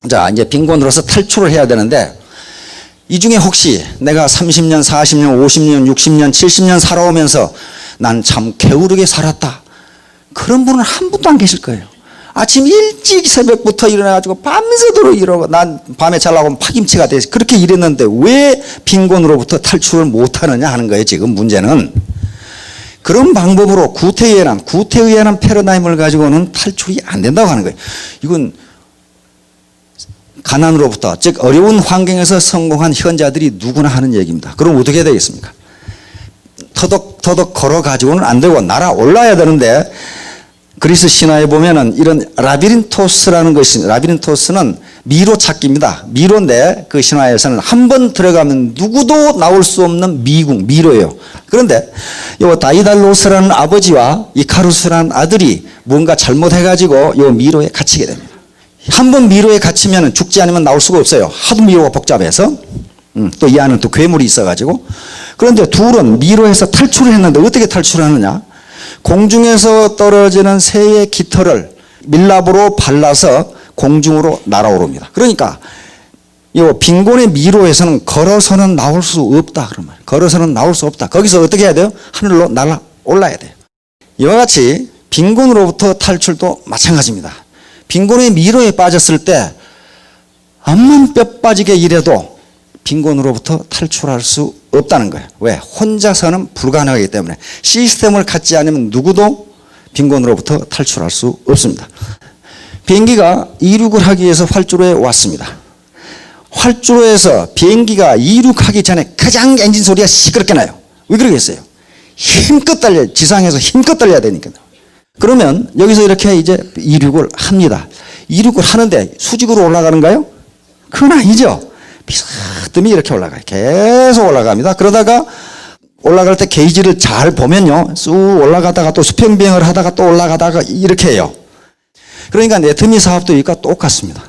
자, 이제 빈곤으로서 탈출을 해야 되는데, 이 중에 혹시 내가 30년, 40년, 50년, 60년, 70년 살아오면서 난 참 게으르게 살았다, 그런 분은 한 분도 안 계실 거예요. 아침 일찍 새벽부터 일어나가지고 밤새도록 이러고, 난 밤에 잘 나오면 파김치가 돼서 그렇게 일했는데 왜 빈곤으로부터 탈출을 못하느냐 하는 거예요. 지금 문제는 그런 방법으로 구태의연한 패러다임을 가지고는 탈출이 안 된다고 하는 거예요. 이건 가난으로부터, 즉 어려운 환경에서 성공한 현자들이 누구나 하는 얘기입니다. 그럼 어떻게 해야 되겠습니까? 터덕터덕 걸어가지고는 안 되고 날아 올라야 되는데, 그리스 신화에 보면은 이런 라비린토스라는 것이, 라비린토스는 미로 찾기입니다. 미로인데 그 신화에서는 한 번 들어가면 누구도 나올 수 없는 미궁, 미로예요. 그런데 요 다이달로스라는 아버지와 이카루스라는 아들이 뭔가 잘못해가지고 요 미로에 갇히게 됩니다. 한 번 미로에 갇히면 죽지 않으면 나올 수가 없어요. 하도 미로가 복잡해서. 또 이 안은 또 괴물이 있어가지고. 그런데 둘은 미로에서 탈출을 했는데 어떻게 탈출하느냐? 공중에서 떨어지는 새의 깃털을 밀랍으로 발라서 공중으로 날아오릅니다. 그러니까 이 빈곤의 미로에서는 걸어서는 나올 수 없다, 그런 말이에요. 걸어서는 나올 수 없다. 거기서 어떻게 해야 돼요? 하늘로 날아 올라야 돼요. 이와 같이 빈곤으로부터 탈출도 마찬가지입니다. 빈곤의 미로에 빠졌을 때 암만 뼈 빠지게 일해도 빈곤으로부터 탈출할 수 없다는 거예요. 왜? 혼자서는 불가능하기 때문에. 시스템을 갖지 않으면 누구도 빈곤으로부터 탈출할 수 없습니다. 비행기가 이륙을 하기 위해서 활주로에 왔습니다. 활주로에서 비행기가 이륙하기 전에 가장 엔진 소리가 시끄럽게 나요. 왜 그러겠어요? 힘껏 달려야, 지상에서 힘껏 달려야 되니까요. 그러면 여기서 이렇게 이제 이륙을 합니다. 이륙을 하는데 수직으로 올라가는가요? 그건 아니죠. 비스듬히 이렇게 올라가요. 계속 올라갑니다. 그러다가 올라갈 때 게이지를 잘 보면요, 쑥 올라가다가 또 수평 비행을 하다가 또 올라가다가 이렇게 해요. 그러니까 네트미 사업도 이거 똑같습니다.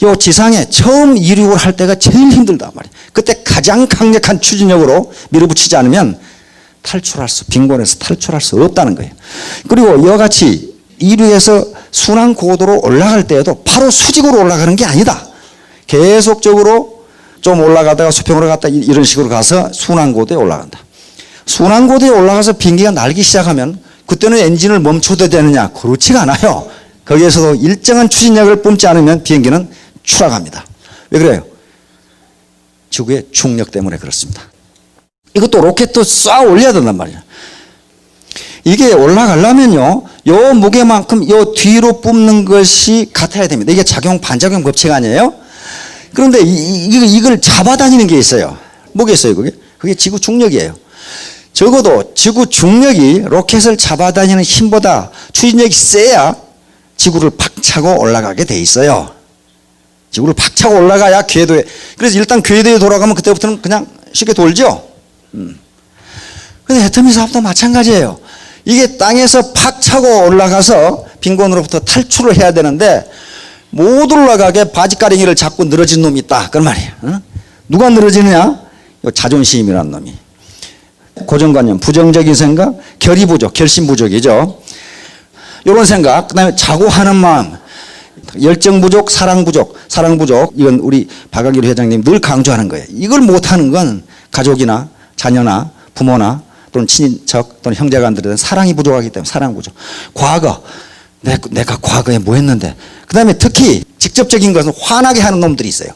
요 지상에 처음 이륙을 할 때가 제일 힘들단 말이에요. 그때 가장 강력한 추진력으로 밀어붙이지 않으면 빈곤에서 탈출할 수 없다는 거예요. 그리고 이와 같이 이륙해서 순환 고도로 올라갈 때에도 바로 수직으로 올라가는 게 아니다. 계속적으로 좀 올라가다가 수평으로 갔다 이런 식으로 가서 순환 고도에 올라간다. 순환 고도에 올라가서 비행기가 날기 시작하면 그때는 엔진을 멈춰도 되느냐? 그렇지가 않아요. 거기에서도 일정한 추진력을 뿜지 않으면 비행기는 추락합니다. 왜 그래요? 지구의 중력 때문에 그렇습니다. 이것도 로켓도 쏴 올려야 된단 말이에요. 이게 올라가려면요, 요 무게만큼 요 뒤로 뿜는 것이 같아야 됩니다. 이게 작용 반작용 법칙 아니에요? 그런데 이걸 잡아다니는 게 있어요. 뭐겠어요, 그게? 그게 지구 중력이에요. 적어도 지구 중력이 로켓을 잡아다니는 힘보다 추진력이 세야 지구를 박차고 올라가게 돼 있어요. 지구를 박차고 올라가야 궤도에, 그래서 일단 궤도에 돌아가면 그때부터는 그냥 쉽게 돌죠. 근데 해터미 사업도 마찬가지예요. 이게 땅에서 박차고 올라가서 빈곤으로부터 탈출을 해야 되는데 못 올라가게 바지가랭이를 잡고 늘어진 놈이 있다, 그런 말이에요. 누가 늘어지느냐? 자존심이라는 놈이. 고정관념, 부정적인 생각, 결의 부족, 결심 부족이죠. 이런 생각, 그 다음에 자고하는 마음, 열정 부족, 사랑 부족. 이건 우리 박학일 회장님 늘 강조하는 거예요. 이걸 못하는 건 가족이나 자녀나 부모나 또는 친인척 또는 형제간들에 대한 사랑이 부족하기 때문에. 사랑 부족. 과거, 내가 과거에 뭐 했는데. 그 다음에 특히 직접적인 것은 화나게 하는 놈들이 있어요.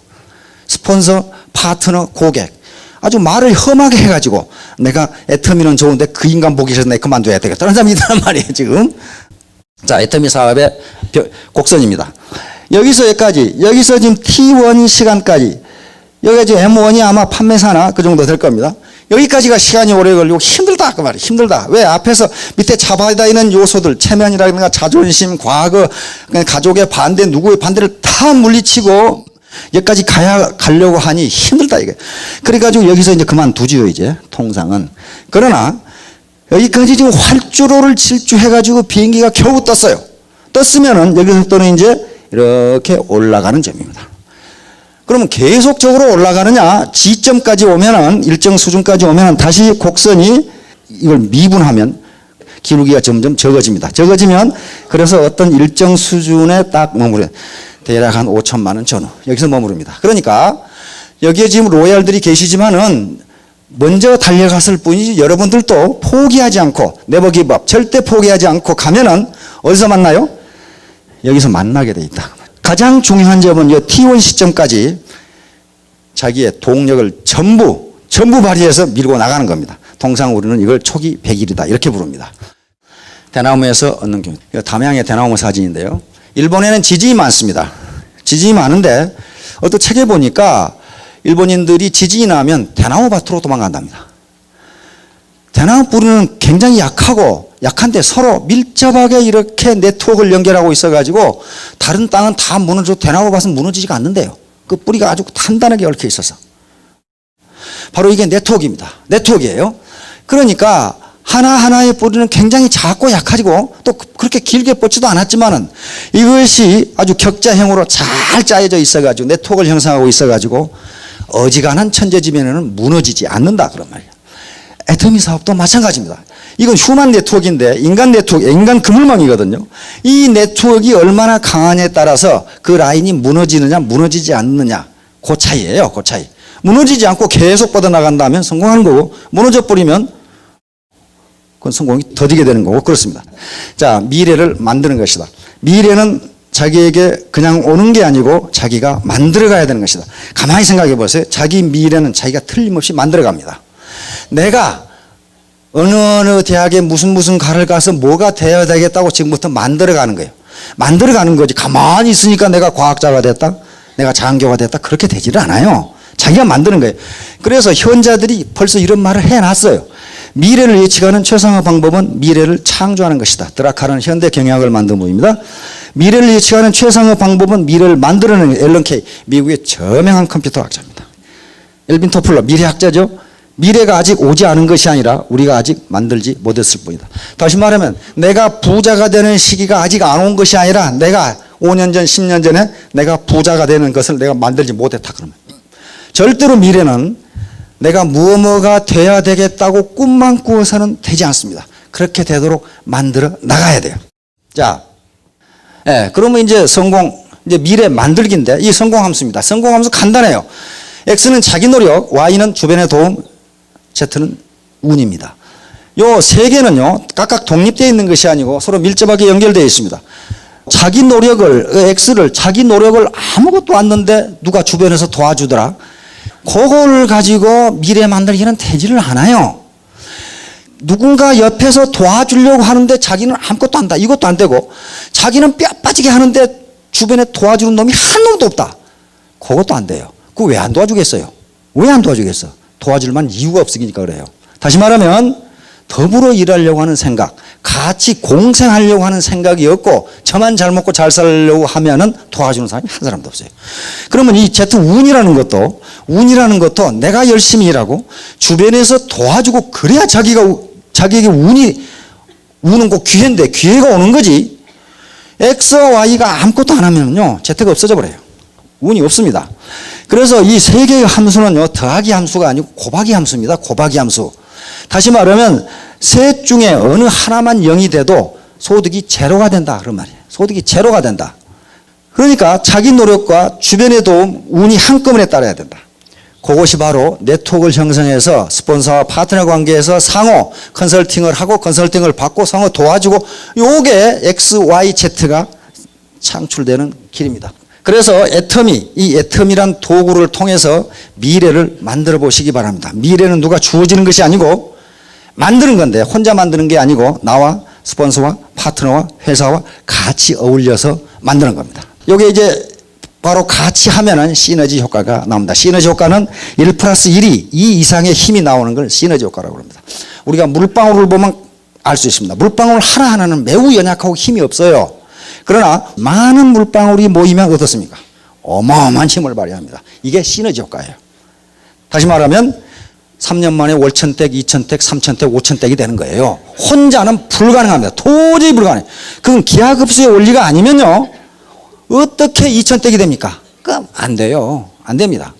스폰서, 파트너, 고객. 아주 말을 험하게 해가지고 내가 애터미는 좋은데 그 인간 보기 싫어서 내가 그만둬야 되겠다, 그런 사람이 있단 말이에요, 지금. 자, 애터미 사업의 곡선입니다. 여기서 여기까지, 여기서 지금 T1 시간까지, 여기가 지금 M1이 아마 판매사나 그 정도 될 겁니다. 여기까지가 시간이 오래 걸리고 힘들다, 그 말이에요. 힘들다. 왜? 앞에서 밑에 잡아다니는 요소들, 체면이라든가 자존심, 과거, 가족의 반대, 누구의 반대를 다 물리치고 여기까지 가려고 하니 힘들다, 이게. 그래가지고 여기서 이제 그만두지요, 이제, 통상은. 그러나 여기까지 지금 활주로를 질주해가지고 비행기가 겨우 떴어요. 떴으면은 여기서부터는 이제 이렇게 올라가는 점입니다. 그러면 계속적으로 올라가느냐, 지점까지 오면은, 일정 수준까지 오면은 다시 곡선이 이걸 미분하면 기울기가 점점 적어집니다. 적어지면 그래서 어떤 일정 수준에 딱 머무르요. 대략 한 5천만 원 전후 여기서 머무릅니다. 그러니까 여기에 지금 로얄들이 계시지만은 먼저 달려갔을 뿐이지 여러분들도 포기하지 않고 네버 기브업 절대 포기하지 않고 가면은 어디서 만나요? 여기서 만나게 돼 있다. 가장 중요한 점은 이 T1 시점까지 자기의 동력을 전부 발휘해서 밀고 나가는 겁니다. 통상 우리는 이걸 초기 100일이다 이렇게 부릅니다. 대나무에서 얻는 교훈. 이거 담양의 대나무 사진인데요. 일본에는 지진이 많습니다. 지진이 많은데 어떤 책에 보니까 일본인들이 지진이 나면 대나무 밭으로 도망간답니다. 대나무 뿌리는 굉장히 약한데 서로 밀접하게 이렇게 네트워크를 연결하고 있어가지고 다른 땅은 다 무너져도 대나무 밭은 무너지지가 않는데요. 그 뿌리가 아주 단단하게 얽혀 있어서. 바로 이게 네트워크입니다. 네트워크예요. 그러니까 하나하나의 뿌리는 굉장히 작고 약하지고 또 그렇게 길게 뻗지도 않았지만은 이것이 아주 격자형으로 잘 짜여져 있어가지고 네트워크를 형성하고 있어가지고 어지간한 천재지변에는 무너지지 않는다 그런 말이에요. 애터미 사업도 마찬가지입니다. 이건 휴먼 네트워크인데 인간 네트워크, 인간 그물망이거든요. 이 네트워크가 얼마나 강하냐에 따라서 그 라인이 무너지느냐 무너지지 않느냐 그 차이예요. 그 차이. 무너지지 않고 계속 뻗어나간다면 성공하는 거고 무너져 버리면 그건 성공이 더디게 되는 거고 그렇습니다. 자, 미래를 만드는 것이다. 미래는 자기에게 그냥 오는 게 아니고 자기가 만들어가야 되는 것이다. 가만히 생각해 보세요. 자기 미래는 자기가 틀림없이 만들어갑니다. 내가 어느 대학에 무슨 과를 가서 뭐가 되어야 되겠다고 지금부터 만들어가는 거예요. 만들어가는 거지. 가만히 있으니까 내가 과학자가 됐다, 내가 장교가 됐다 그렇게 되지를 않아요. 자기가 만드는 거예요. 그래서 현자들이 벌써 이런 말을 해놨어요. 미래를 예측하는 최상의 방법은 미래를 창조하는 것이다. 드라카르는 현대 경영학을 만든 분입니다. 미래를 예측하는 최상의 방법은 미래를 만들어내는 앨런 케이, 미국의 저명한 컴퓨터 학자입니다. 엘빈 토플러, 미래학자죠. 미래가 아직 오지 않은 것이 아니라 우리가 아직 만들지 못했을 뿐이다. 다시 말하면 내가 부자가 되는 시기가 아직 안 온 것이 아니라 내가 5년 전, 10년 전에 내가 부자가 되는 것을 내가 만들지 못했다 그러면. 절대로 미래는 내가 무엇가 돼야 되겠다고 꿈만 꾸어서는 되지 않습니다. 그렇게 되도록 만들어 나가야 돼요. 자, 그러면 이제 이제 미래 만들기인데 이 성공함수입니다. 성공함수 간단해요. X는 자기 노력, Y는 주변의 도움, Z는 운입니다. 요 세 개는요, 각각 독립되어 있는 것이 아니고 서로 밀접하게 연결되어 있습니다. 자기 노력을 아무것도 안 넣는데 누가 주변에서 도와주더라. 그걸 가지고 미래 만들기는 되지를 않아요. 누군가 옆에서 도와주려고 하는데 자기는 아무것도 안 한다. 이것도 안 되고 자기는 뼈 빠지게 하는데 주변에 도와주는 놈이 한 놈도 없다. 그것도 안 돼요. 그거 왜 안 도와주겠어요? 왜 안 도와주겠어? 도와줄 만한 이유가 없으니까 그래요. 다시 말하면 더불어 일하려고 하는 생각, 같이 공생하려고 하는 생각이 없고 저만 잘 먹고 잘 살려고 하면은 도와주는 사람이 한 사람도 없어요. 그러면 이 Z 운이라는 것도 내가 열심히 일하고 주변에서 도와주고 그래야 자기에게 운은 꼭 기회인데 기회가 오는 거지. X와 Y가 아무것도 안 하면요 Z가 없어져 버려요. 운이 없습니다. 그래서 이 세 개의 함수는요 더하기 함수가 아니고 곱하기 함수입니다. 곱하기 함수. 다시 말하면 셋 중에 어느 하나만 0이 돼도 소득이 제로가 된다 그런 말이에요. 소득이 제로가 된다. 그러니까 자기 노력과 주변의 도움, 운이 한꺼번에 따라야 된다. 그것이 바로 네트워크를 형성해서 스폰서와 파트너 관계에서 상호 컨설팅을 하고 컨설팅을 받고 상호 도와주고 요게 X, Y, Z가 창출되는 길입니다. 그래서 이 애터미란 도구를 통해서 미래를 만들어 보시기 바랍니다. 미래는 누가 주어지는 것이 아니고 만드는 건데 혼자 만드는 게 아니고 나와 스폰서와 파트너와 회사와 같이 어울려서 만드는 겁니다. 요게 이제 바로 같이 하면은 시너지 효과가 나옵니다. 시너지 효과는 1+1이 2 이상의 힘이 나오는 걸 시너지 효과라고 합니다. 우리가 물방울을 보면 알 수 있습니다. 물방울 하나하나는 매우 연약하고 힘이 없어요. 그러나 많은 물방울이 모이면 어떻습니까? 어마어마한 힘을 발휘합니다. 이게 시너지 효과예요. 다시 말하면 3년 만에 월천택, 2천택, 3천택, 5천택이 되는 거예요. 혼자는 불가능합니다. 도저히 불가능해요. 그건 기하급수의 원리가 아니면요. 어떻게 2천택이 됩니까? 그럼 안 돼요. 안 됩니다.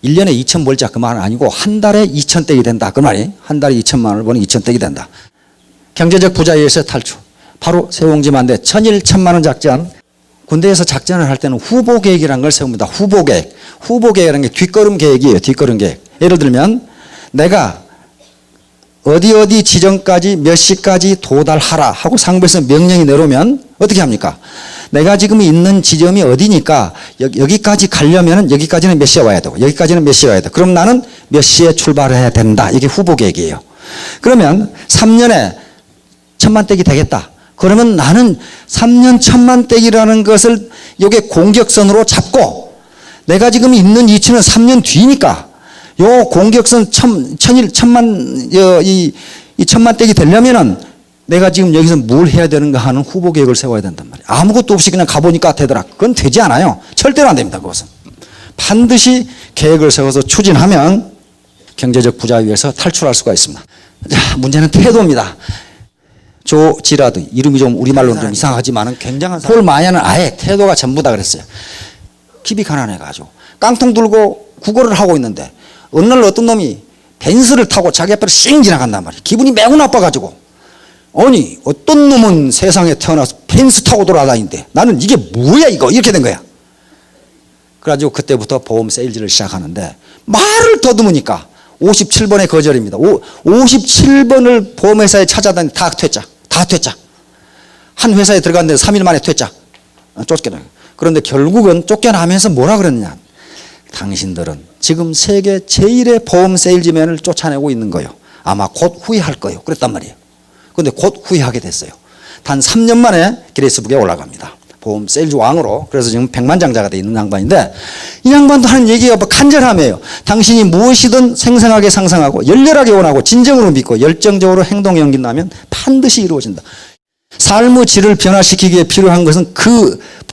1년에 2천 벌자 그 말은 아니고 한 달에 2천택이 된다. 그 말이 한 달에 2천만 원을 버는 2천택이 된다. 경제적 부자유에서 탈출. 바로 세옹지만대 천일 천만원 작전 군대에서 작전을 할 때는 후보 계획이라는 걸 세웁니다. 후보 계획. 후보 계획이라는 게 뒷걸음 계획이에요. 뒷걸음 계획. 예를 들면 내가 어디 지점까지 몇 시까지 도달하라 하고 상부에서 명령이 내려오면 어떻게 합니까? 내가 지금 있는 지점이 어디니까 여기까지 가려면 여기까지는 몇 시에 와야 되고 여기까지는 몇 시에 와야 돼. 그럼 나는 몇 시에 출발해야 된다. 이게 후보 계획이에요. 그러면 3년에 1000만대기 되겠다. 그러면 나는 3년 1000만대기라는 것을 이게 공격선으로 잡고 내가 지금 있는 위치는 3년 뒤니까 요 공격선 1000만대기 되려면은 내가 지금 여기서 뭘 해야 되는가 하는 후보 계획을 세워야 된단 말이에요. 아무것도 없이 그냥 가보니까 되더라. 그건 되지 않아요. 절대로 안 됩니다. 그것은. 반드시 계획을 세워서 추진하면 경제적 부자유에서 탈출할 수가 있습니다. 자, 문제는 태도입니다. 조 지라드, 이름이 좀 우리말로는 좀 이상하지만은 굉장한 사람. 폴 마야는 아예 태도가 전부다 그랬어요. 킵이 가난해가지고 깡통 들고 구걸을 하고 있는데 어느 날 어떤 놈이 벤츠를 타고 자기 앞으로 씩 지나간단 말이에요. 기분이 매우 나빠가지고 아니 어떤 놈은 세상에 태어나서 벤츠 타고 돌아다니는데 나는 이게 뭐야 이거 이렇게 된 거야. 그래가지고 그때부터 보험 세일즈를 시작하는데 말을 더듬으니까 57번의 거절입니다. 57번을 보험회사에 찾아다니 다 퇴짜. 다 퇴짜. 한 회사에 들어갔는데 3일 만에 퇴짜. 쫓겨나요. 그런데 결국은 쫓겨나면서 뭐라 그랬냐. 당신들은 지금 세계 제일의 보험 세일즈맨을 쫓아내고 있는 거예요. 아마 곧 후회할 거예요. 그랬단 말이에요. 그런데 곧 후회하게 됐어요. 단 3년 만에 기네스북에 올라갑니다. 보험 세일즈 왕으로. 그래서 지금 백만장자가 돼 있는 양반인데 이 양반도 하는 얘기가 간절함이에요. 당신이 무엇이든 생생하게 상상하고 열렬하게 원하고 진정으로 믿고 열정적으로 행동에 옮긴다면 반드시 이루어진다. 삶의 질을 변화시키기에 필요한 것은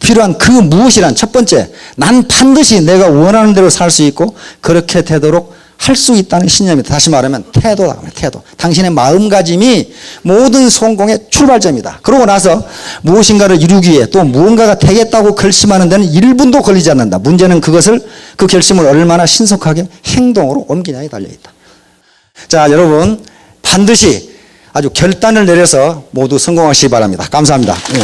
필요한 그 무엇이란 첫 번째, 난 반드시 내가 원하는 대로 살 수 있고 그렇게 되도록 할 수 있다는 신념이다. 다시 말하면 태도다. 태도. 당신의 마음가짐이 모든 성공의 출발점이다. 그러고 나서 무엇인가를 이루기 위해 또 무언가가 되겠다고 결심하는 데는 1분도 걸리지 않는다. 문제는 그 결심을 얼마나 신속하게 행동으로 옮기냐에 달려있다. 자, 여러분 반드시 아주 결단을 내려서 모두 성공하시기 바랍니다. 감사합니다. 네.